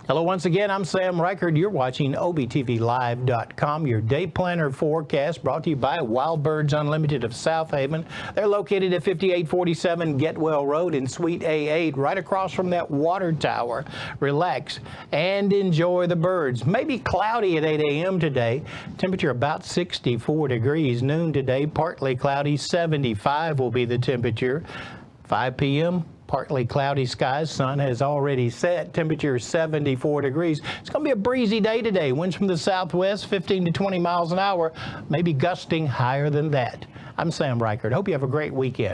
Hello once again, I'm Sam Reichard. You're watching OBTVLive.com, your day planner forecast brought to you by Wild Birds Unlimited of South Haven. They're located at 5847 Getwell Road in Suite A8, right across from that water tower. Relax and enjoy the birds. Maybe cloudy at 8 a.m. today. Temperature about 64 degrees. Noon today, partly cloudy, 75 will be the temperature. 5 p.m. partly cloudy skies. Sun has already set. Temperature 74 degrees. It's going to be a breezy day today. Winds from the southwest, 15 to 20 miles an hour, maybe gusting higher than that. I'm Sam Reichard. Hope you have a great weekend.